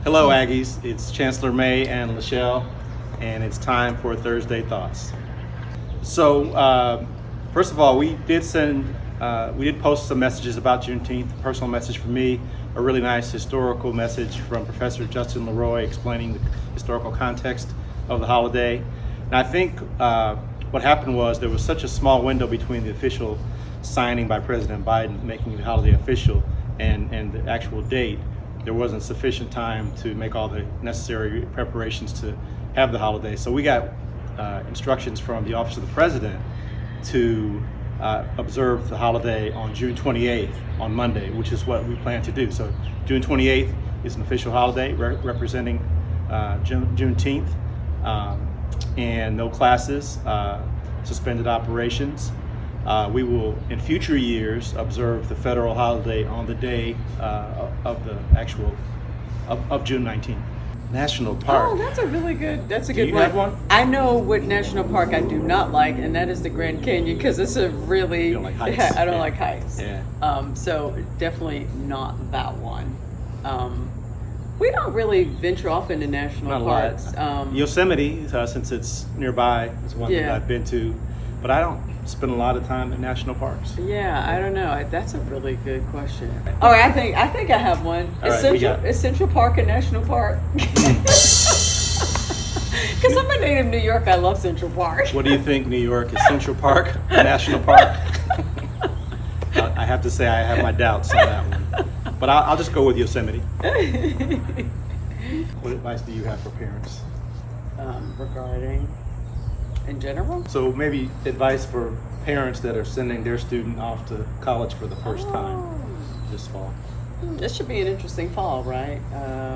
Hello, Aggies. It's Chancellor May and LeShelle, and it's time for Thursday Thoughts. So, first of all, we did post some messages about Juneteenth. A personal message for me, a really nice historical message from Professor Justin Leroy explaining the historical context of the holiday. And I think what happened was there was such a small window between the official signing by President Biden, making the holiday official, and the actual date. There wasn't sufficient time to make all the necessary preparations to have the holiday. So we got instructions from the Office of the President to observe the holiday on June 28th, on Monday, which is what we plan to do. So June 28th is an official holiday representing Juneteenth, and no classes, suspended operations. We will, in future years, observe the federal holiday on the day of the actual of June 19th. National Park. Oh, that's a good Do you one. have one? I know what national park I do not like, and that is the Grand Canyon, because it's a really. You don't like heights. I don't like heights. Yeah. So definitely not that one. We don't really venture off into national Not a parks. lot. Yosemite, since it's nearby, is one that Yeah. I've been to, but I don't spend a lot of time in national parks. Yeah, I don't know. That's a really good question. Oh, I think I have one. All right, Is Central Park a national park? Because I'm a native New York. I love Central Park. What do you think, New York? Is Central Park a national park? I have to say I have my doubts on that one. But I'll just go with Yosemite. What advice do you have for parents? Regarding in general? So maybe advice for parents that are sending their student off to college for the first time this fall. This should be an interesting fall, right?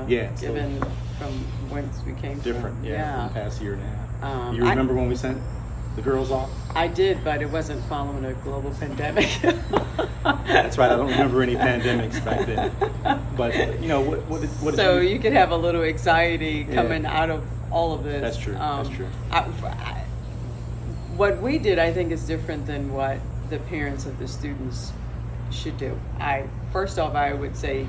Yeah, so Given from whence we came different, from. yeah, from the past year and a half. You I- remember when we sent the girls off? I did, but it wasn't following a global pandemic. That's right. I don't remember any pandemics back then. But what did So you? you could have a little anxiety Yeah. coming out of all of this. That's true. That's true. What we did, I think, is different than what the parents of the students should do. First off, I would say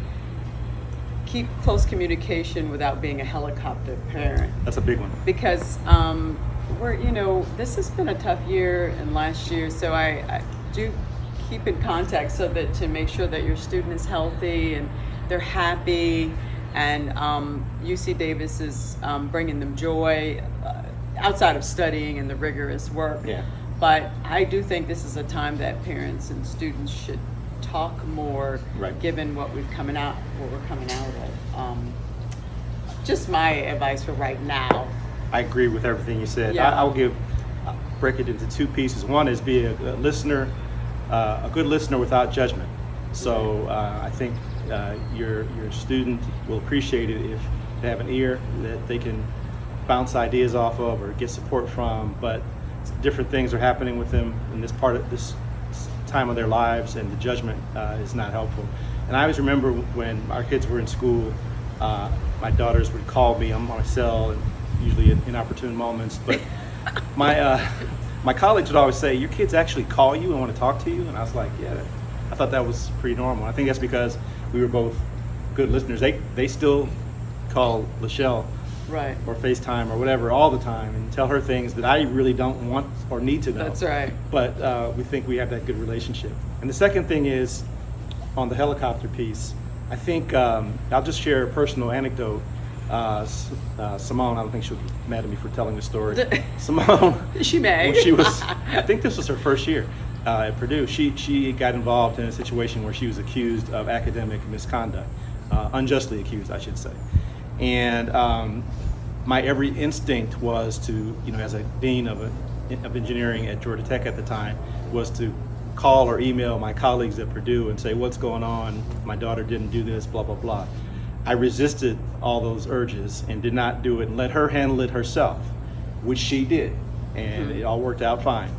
keep close communication without being a helicopter parent, That's a big one. because this has been a tough year and last year, so I do keep in contact so that to make sure that your student is healthy and they're happy, and UC Davis is bringing them joy outside of studying and the rigorous work. Yeah. But I do think this is a time that parents and students should talk more, Right. given what we're coming out of. Just my advice for right now. I agree with everything you said. Yeah. I'll break it into two pieces. One is be a listener, a good listener without judgment. So I think your student will appreciate it if they have an ear that they can bounce ideas off of or get support from. But different things are happening with them in this time of their lives, and the judgment is not helpful. And I always remember when our kids were in school, my daughters would call me on my cell, and usually at inopportune moments. But my colleagues would always say, "Your kids actually call you and want to talk to you?" And I was like, "Yeah." I thought that was pretty normal. I think that's because we were both good listeners. They still call LeShelle Right. or FaceTime or whatever all the time and tell her things that I really don't want or need to know. That's right. But we think we have that good relationship. And the second thing is on the helicopter piece. I think I'll just share a personal anecdote. Simone, I don't think she'll be mad at me for telling the story. Simone, She may. when she was, I think this was her first year at Purdue. She got involved in a situation where she was accused of academic misconduct, unjustly accused, I should say. And my every instinct was to, as a dean of engineering at Georgia Tech at the time, was to call or email my colleagues at Purdue and say, "What's going on? My daughter didn't do this, blah, blah, blah." I resisted all those urges and did not do it and let her handle it herself, which she did, and it all worked out fine.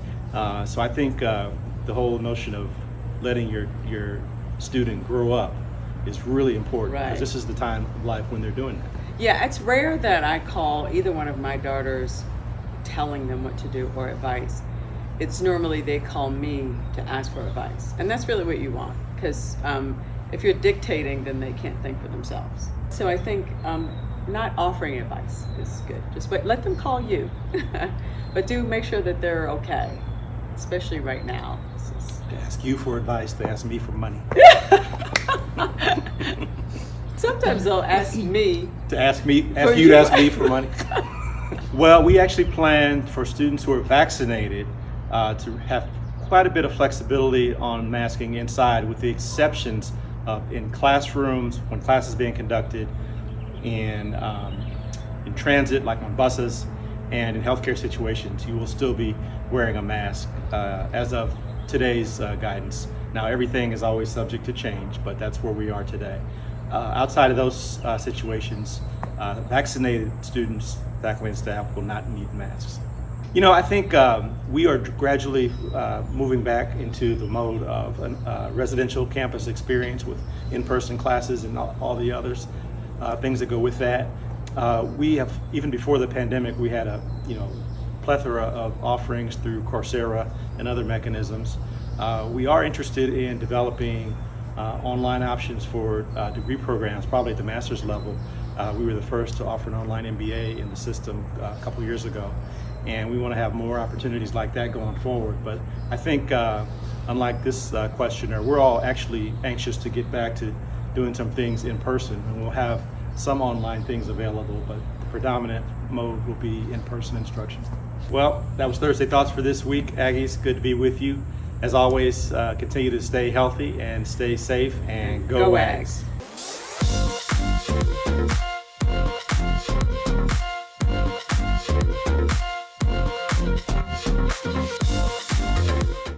So I think the whole notion of letting your student grow up is really important, Right. because this is the time of life when they're doing that. Yeah, it's rare that I call either one of my daughters telling them what to do or advice. It's normally they call me to ask for advice. And that's really what you want, because if you're dictating, then they can't think for themselves. So I think not offering advice is good. Just let them call you, but do make sure that they're okay, especially right now. They ask you for advice. They ask me for money. Sometimes they'll ask me To ask you to ask me for money. Well, we actually planned for students who are vaccinated to have quite a bit of flexibility on masking inside, with the exceptions of in classrooms, when class is being conducted, in transit, like on buses, and in healthcare situations. You will still be wearing a mask as of today's guidance. Now, everything is always subject to change, but that's where we are today. Outside of those situations, vaccinated students, faculty, and staff will not need masks. You know, I think we are gradually moving back into the mode of a residential campus experience with in-person classes and all the others, things that go with that. We have, even before the pandemic, we had a plethora of offerings through Coursera and other mechanisms. We are interested in developing online options for degree programs, probably at the master's level. We were the first to offer an online MBA in the system a couple years ago, and we want to have more opportunities like that going forward. But I think, unlike this questioner, we're all actually anxious to get back to doing some things in person, and we'll have some online things available, but the predominant mode will be in-person instruction. Well, that was Thursday Thoughts for this week. Aggies, good to be with you. As always, continue to stay healthy and stay safe, and go Ags.